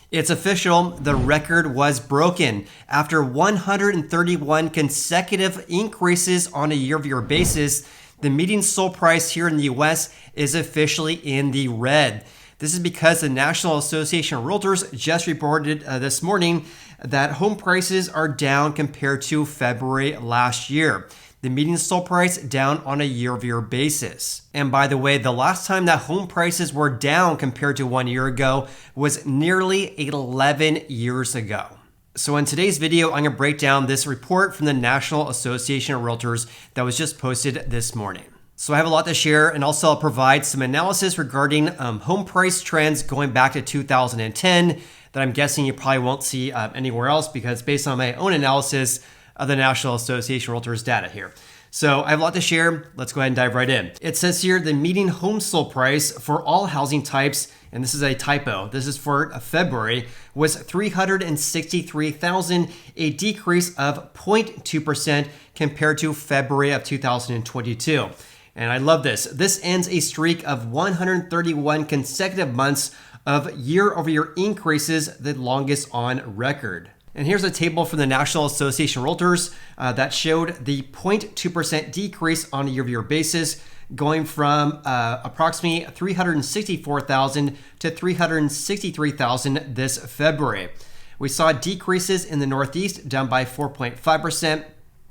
It's official, the record was broken. After 131 consecutive increases on a year-over-year basis, the median sold price here in the US is officially in the red. This is because the National Association of Realtors just reported this morning that home prices are down compared to February last year. The median sold price down on a year-over-year basis. And by the way, the last time that home prices were down compared to 1 year ago was nearly 11 years ago. So in today's video, I'm going to break down this report from the National Association of Realtors that was just posted this morning. So I have a lot to share, and also I'll provide some analysis regarding home price trends going back to 2010 that I'm guessing you probably won't see anywhere else because based on my own analysis of the National Association of Realtors data here. So I have a lot to share. Let's go ahead and dive right in. It says here the median home sold price for all housing types, and this is a typo, this is for February, was $363,000, a decrease of 0.2% compared to February of 2022. And I love this. This ends a streak of 131 consecutive months of year-over-year increases, the longest on record. And here's a table from the National Association of Realtors that showed the 0.2% decrease on a year-over-year basis, going from approximately $364,000 to $363,000 this February. We saw decreases in the Northeast down by 4.5%.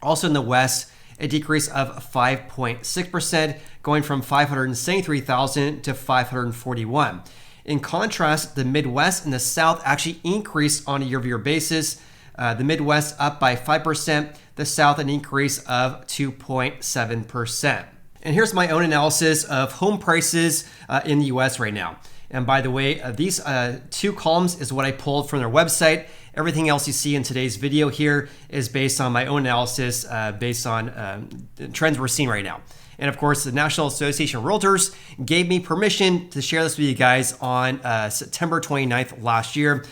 Also in the West, a decrease of 5.6%, going from $573,000 to $541,000. In contrast, the Midwest and the South actually increased on a year-over-year basis. The Midwest up by 5%, the South an increase of 2.7%. And here's my own analysis of home prices in the US right now. And by the way, these two columns is what I pulled from their website. Everything else you see in today's video here is based on my own analysis, based on the trends we're seeing right now. And of course, the National Association of Realtors gave me permission to share this with you guys on September 29th last year.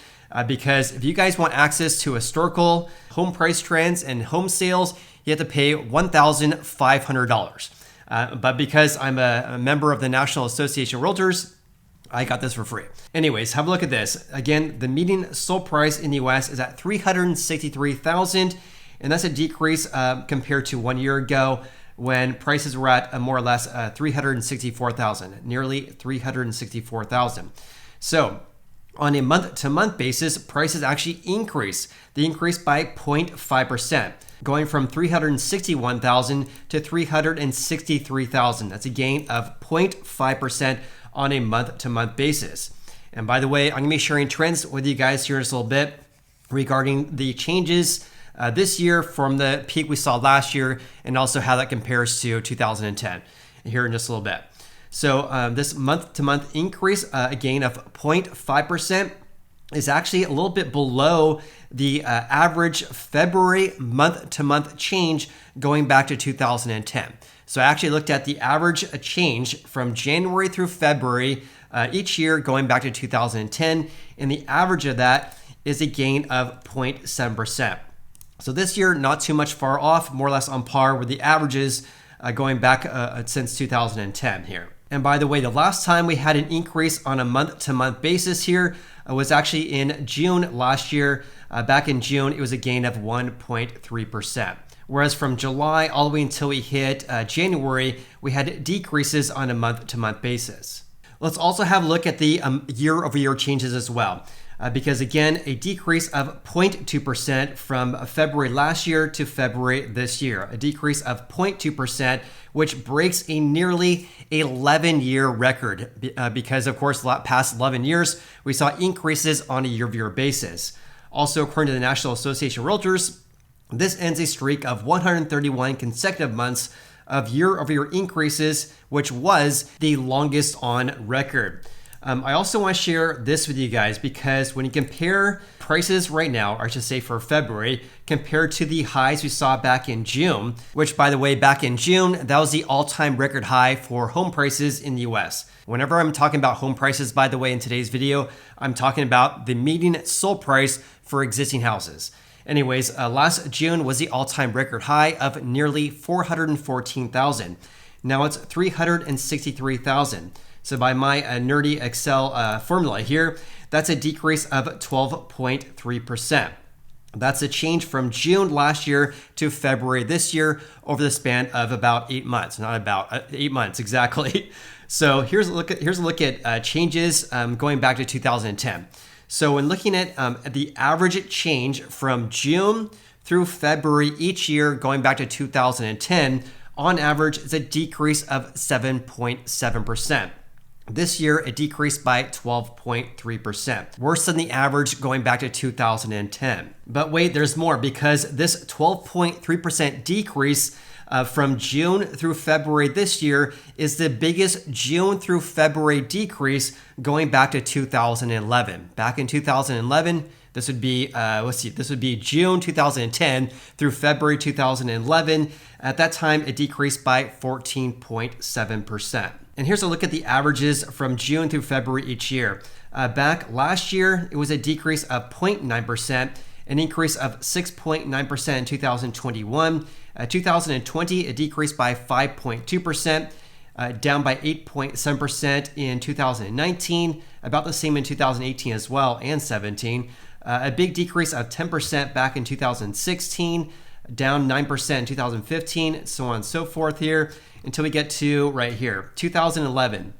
Because if you guys want access to historical home price trends and home sales, you have to pay $1,500. But because I'm a member of the National Association of Realtors, I got this for free. Anyways, have a look at this. Again, the median sold price in the US is at $363,000, and that's a decrease compared to 1 year ago when prices were at more or less $364,000, nearly $364,000. So on a month-to-month basis, prices actually increased. They increased by 0.5%, going from $361,000 to $363,000. That's a gain of 0.5% on a month-to-month basis. And by the way, I'm gonna be sharing trends with you guys here in just a little bit regarding the changes this year from the peak we saw last year, and also how that compares to 2010 here in just a little bit. So this month-to-month increase, a gain of 0.5%, is actually a little bit below the average February month-to-month change going back to 2010. So I actually looked at the average change from January through February each year going back to 2010, and the average of that is a gain of 0.7%. So this year, not too much far off, more or less on par with the averages going back since 2010 here. And by the way, the last time we had an increase on a month-to-month basis here was actually in June last year. Back in June, it was a gain of 1.3%. Whereas from July all the way until we hit January, we had decreases on a month-to-month basis. Let's also have a look at the year-over-year changes as well. Because again, a decrease of 0.2% from February last year to February this year, a decrease of 0.2%, which breaks a nearly 11-year record because of course, the past 11 years, we saw increases on a year-over-year basis. Also, according to the National Association of Realtors, this ends a streak of 131 consecutive months of year-over-year increases, which was the longest on record. I also want to share this with you guys because when you compare prices right now, or I should say for February, compared to the highs we saw back in June, which by the way, back in June, that was the all-time record high for home prices in the US. Whenever I'm talking about home prices, by the way, in today's video, I'm talking about the median sold price for existing houses. Anyways, last June was the all-time record high of nearly $414,000. Now it's $363,000. So by my nerdy Excel formula here, That's a decrease of 12.3%. That's a change from June last year to February this year over the span of about 8 months. Not about 8 months exactly. So here's a look at changes going back to 2010. So when looking at the average change from June through February each year going back to 2010, on average, it's a decrease of 7.7%. This year, it decreased by 12.3%, worse than the average going back to 2010. But wait, there's more, because this 12.3% decrease from June through February this year is the biggest June through February decrease going back to 2011. Back in 2011, this would be, this would be June 2010 through February 2011. At that time, it decreased by 14.7%. And here's a look at the averages from June through February each year. Back last year, it was a decrease of 0.9%, an increase of 6.9% in 2021. 2020, it decreased by 5.2%, down by 8.7% in 2019, about the same in 2018 as well, and 17. A big decrease of 10% back in 2016, down 9% in 2015, so on and so forth here, until we get to right here, 2011.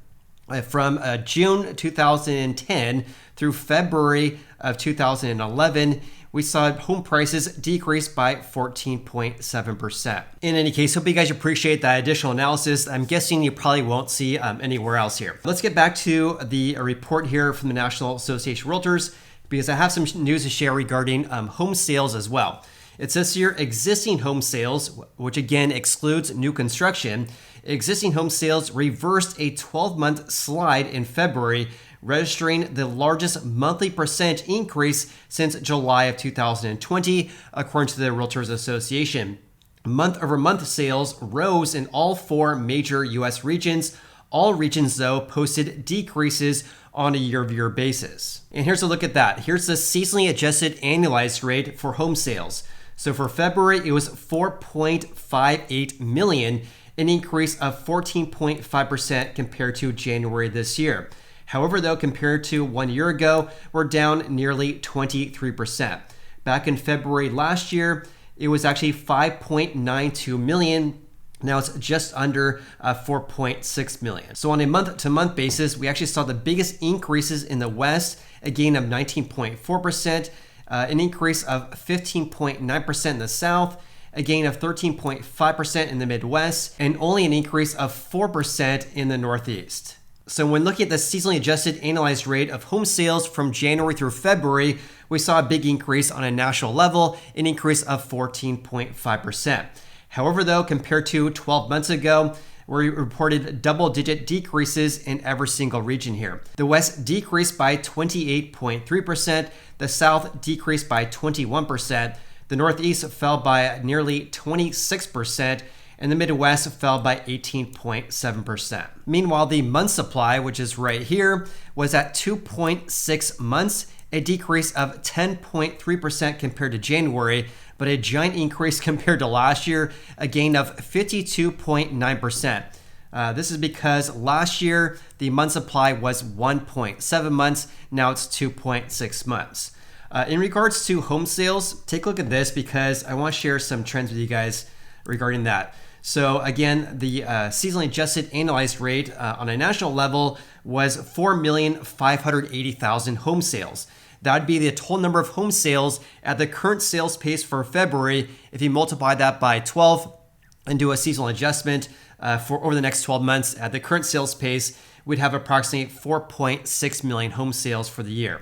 From June 2010 through February of 2011, we saw home prices decrease by 14.7%. In any case, hope you guys appreciate that additional analysis. I'm guessing you probably won't see anywhere else here. Let's get back to the report here from the National Association of Realtors, because I have some news to share regarding home sales as well. It says here, existing home sales, which again excludes new construction, existing home sales reversed a 12-month slide in February, registering the largest monthly percent increase since July of 2020, according to the Realtors Association. Month-over-month sales rose in all 4 major U.S. regions. All regions, though, posted decreases on a year-over-year basis. And here's a look at that. Here's the seasonally adjusted annualized rate for home sales. So for February, it was 4.58 million, an increase of 14.5% compared to January this year. However, though, compared to 1 year ago, we're down nearly 23%. Back in February last year, it was actually 5.92 million. Now it's just under 4.6 million. So on a month-to-month basis, we actually saw the biggest increases in the West, a gain of 19.4%, an increase of 15.9% in the South, a gain of 13.5% in the Midwest, and only an increase of 4% in the Northeast. So when looking at the seasonally adjusted annualized rate of home sales from January through February, we saw a big increase on a national level, an increase of 14.5%. However, though, compared to 12 months ago, we reported double-digit decreases in every single region here. The West decreased by 28.3%, the South decreased by 21%, the Northeast fell by nearly 26%, and the Midwest fell by 18.7%. Meanwhile, the month supply, which is right here, was at 2.6 months, a decrease of 10.3% compared to January, but a giant increase compared to last year, a gain of 52.9%. This is because last year, the month supply was 1.7 months. Now it's 2.6 months. In regards to home sales, take a look at this because I want to share some trends with you guys regarding that. So again, the seasonally adjusted annualized rate on a national level was 4,580,000 home sales. That would be the total number of home sales at the current sales pace for February. If you multiply that by 12 and do a seasonal adjustment for over the next 12 months at the current sales pace, we'd have approximately 4.6 million home sales for the year.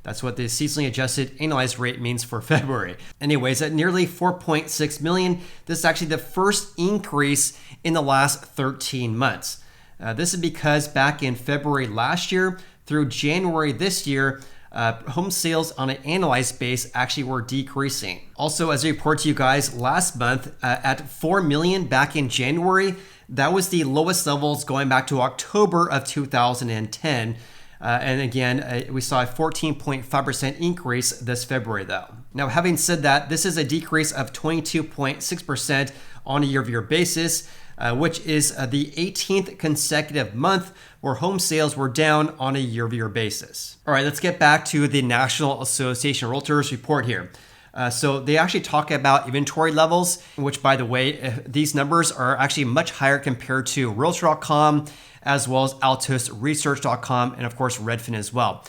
That's what the seasonally adjusted annualized rate means for February. Anyways, at nearly 4.6 million, this is actually the first increase in the last 13 months. This is because back in February last year through January this year, home sales on an annualized base actually were decreasing. Also, as I report to you guys, last month at 4 million back in January, that was the lowest levels going back to October of 2010. And again, we saw a 14.5% increase this February though. Now, having said that, this is a decrease of 22.6% on a year-over-year basis. which is the 18th consecutive month where home sales were down on a year-over-year basis. All right, let's get back to the National Association of Realtors report here. So they actually talk about inventory levels, which, by the way, these numbers are actually much higher compared to Realtor.com, as well as AltosResearch.com, and of course Redfin as well.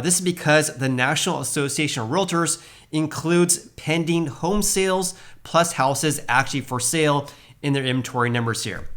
This is because the National Association of Realtors includes pending home sales plus houses actually for sale in their inventory numbers here.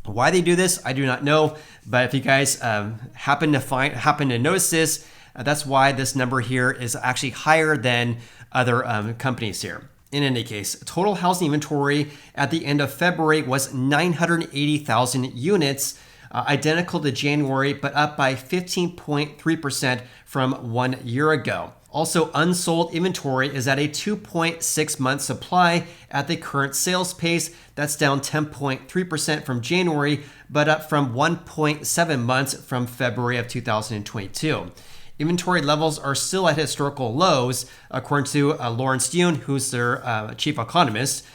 Why they do this, I do not know, but if you guys happen to notice this, that's why this number here is actually higher than other companies here. In any case, total housing inventory at the end of February was 980,000 units, identical to January, but up by 15.3% from 1 year ago. Also, unsold inventory is at a 2.6 month supply at the current sales pace. That's down 10.3% from January, but up from 1.7 months from February of 2022. Inventory levels are still at historical lows, according to Lawrence Yun, who's their chief economist.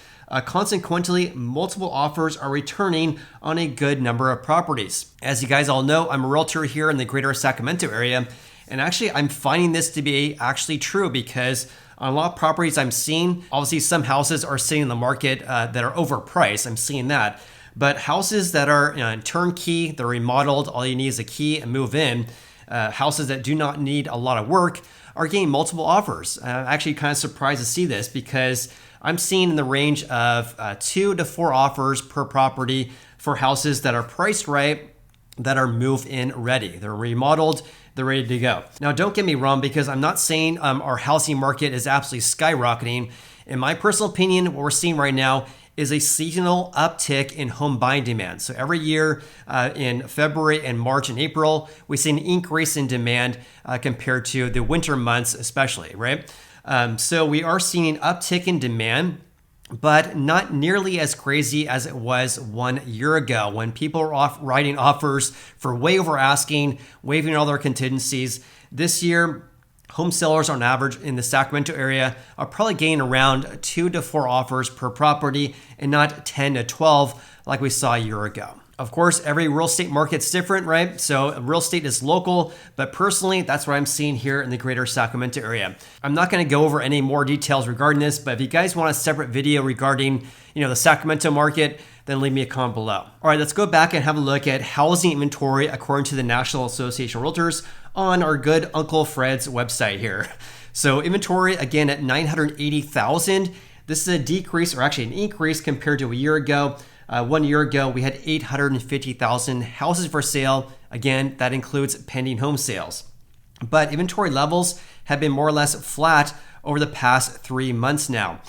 Consequently, multiple offers are returning on a good number of properties. As you guys all know, I'm a realtor here in the greater Sacramento area, and actually I'm finding this to be actually true because on a lot of properties I'm seeing, obviously some houses are sitting in the market that are overpriced. I'm seeing that. But houses that are turnkey, they're remodeled, all you need is a key and move in. Houses that do not need a lot of work are getting multiple offers. I'm actually kind of surprised to see this because I'm seeing in the range of 2 to 4 offers per property for houses that are priced right, that are move-in ready. They're remodeled, they're ready to go. Now, don't get me wrong, because I'm not saying our housing market is absolutely skyrocketing. In my personal opinion, what we're seeing right now is a seasonal uptick in home buying demand. So every year in February and March and April, we see an increase in demand compared to the winter months especially, right? So we are seeing an uptick in demand, but not nearly as crazy as it was 1 year ago when people were writing offers for way over asking, waiving all their contingencies. This year, home sellers on average in the Sacramento area are probably getting around 2 to 4 offers per property and not 10 to 12 like we saw a year ago. Of course, every real estate market's different, right? So real estate is local, but personally, that's what I'm seeing here in the greater Sacramento area. I'm not going to go over any more details regarding this, but if you guys want a separate video regarding, the Sacramento market, then leave me a comment below. All right, let's go back and have a look at housing inventory according to the National Association of Realtors on our good Uncle Fred's website here. So inventory, again, at 980,000. This is a decrease, or actually an increase compared to a year ago. 1 year ago, we had 850,000 houses for sale. Again, that includes pending home sales. But inventory levels have been more or less flat over the past 3 months now.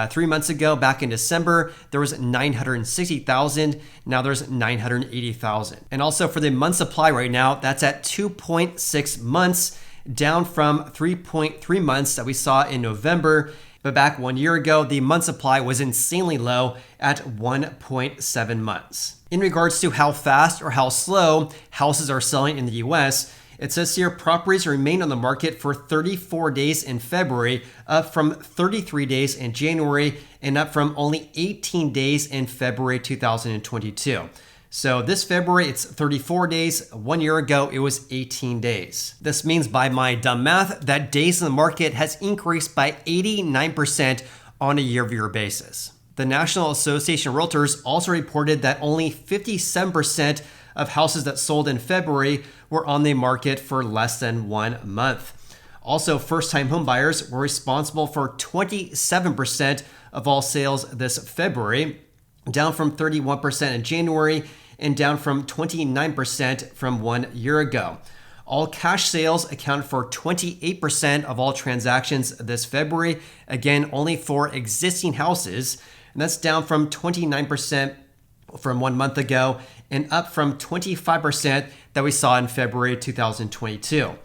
3 months ago, back in December, there was 960,000. Now there's 980,000. And also for the month supply right now, that's at 2.6 months, down from 3.3 months that we saw in November. But back 1 year ago, the month supply was insanely low at 1.7 months. In regards to how fast or how slow houses are selling in the US, it says here properties remain on the market for 34 days in February, up from 33 days in January, and up from only 18 days in February 2022. So this February, it's 34 days. 1 year ago, it was 18 days. This means by my dumb math, that days in the market has increased by 89% on a year-over-year basis. The National Association of Realtors also reported that only 57% of houses that sold in February were on the market for less than 1 month. Also, first-time home buyers were responsible for 27% of all sales this February, down from 31% in January and down from 29% from 1 year ago. All cash sales accounted for 28% of all transactions this February, again, only for existing houses, and that's down from 29% from 1 month ago and up from 25% that we saw in February 2022.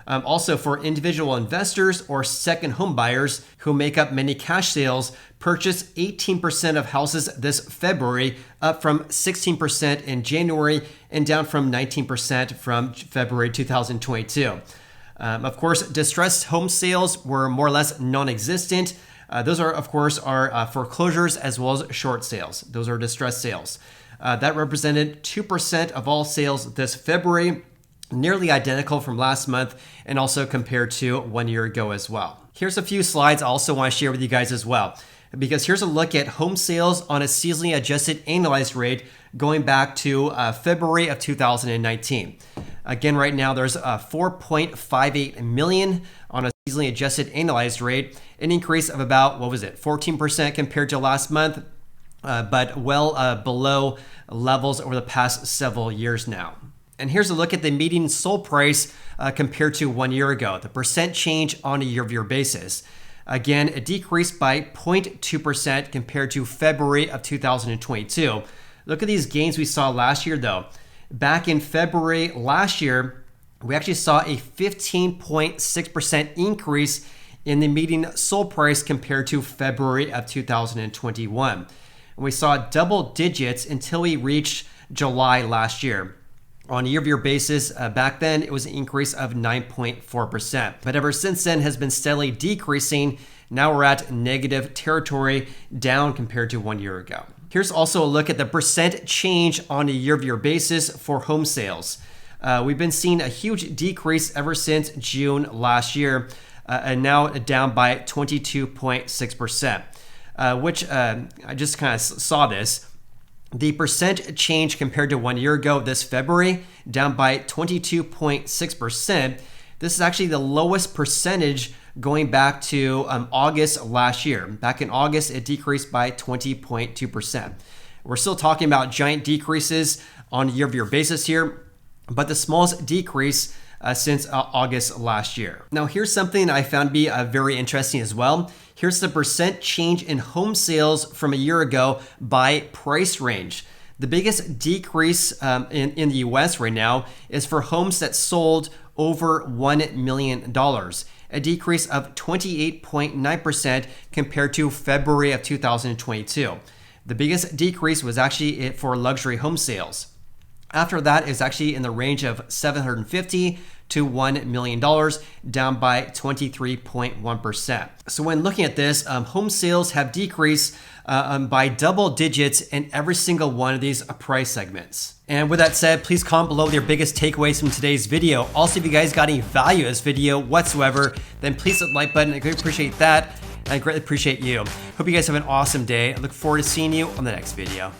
Also, for individual investors or second home buyers who make up many cash sales, purchased 18% of houses this February, up from 16% in January and down from 19% from February 2022. Of course, distressed home sales were more or less non-existent. Those are, of course, foreclosures as well as short sales. Those are distressed sales. That represented 2% of all sales this February, nearly identical from last month and also compared to 1 year ago as well. Here's a few slides I also want to share with you guys as well, because here's a look at home sales on a seasonally adjusted annualized rate going back to February of 2019. Again, right now there's 4.58 million on a seasonally adjusted annualized rate, an increase of about, 14% compared to last month, but well below levels over the past several years now. And here's a look at the median sold price compared to 1 year ago, the percent change on a year-over-year basis. Again, it decreased by 0.2% compared to February of 2022. Look at these gains we saw last year though. Back in February last year, we actually saw a 15.6% increase in the median sold price compared to February of 2021. And we saw double digits until we reached July last year. On a year-over-year basis, back then it was an increase of 9.4%. But ever since then has been steadily decreasing. Now we're at negative territory, down compared to 1 year ago. Here's also a look at the percent change on a year-over-year basis for home sales. We've been seeing a huge decrease ever since June last year, and now down by 22.6%, which I just kind of saw this. The percent change compared to 1 year ago this February, down by 22.6%. This is actually the lowest percentage going back to August last year. Back in August, it decreased by 20.2%. We're still talking about giant decreases on a year-over-year basis here, but the smallest decrease since August last year. Now, here's something I found to be very interesting as well. Here's the percent change in home sales from a year ago by price range. The biggest decrease in the US right now is for homes that sold over $1 million, a decrease of 28.9% compared to February of 2022. The biggest decrease was actually for luxury home sales. After that, it's actually in the range of $750,000 to $1 million, down by 23.1%. So when looking at this, home sales have decreased by double digits in every single one of these price segments. And with that said, please comment below with your biggest takeaways from today's video. Also, if you guys got any value in this video whatsoever, then please hit the like button. I greatly appreciate that. And I greatly appreciate you. Hope you guys have an awesome day. I look forward to seeing you on the next video.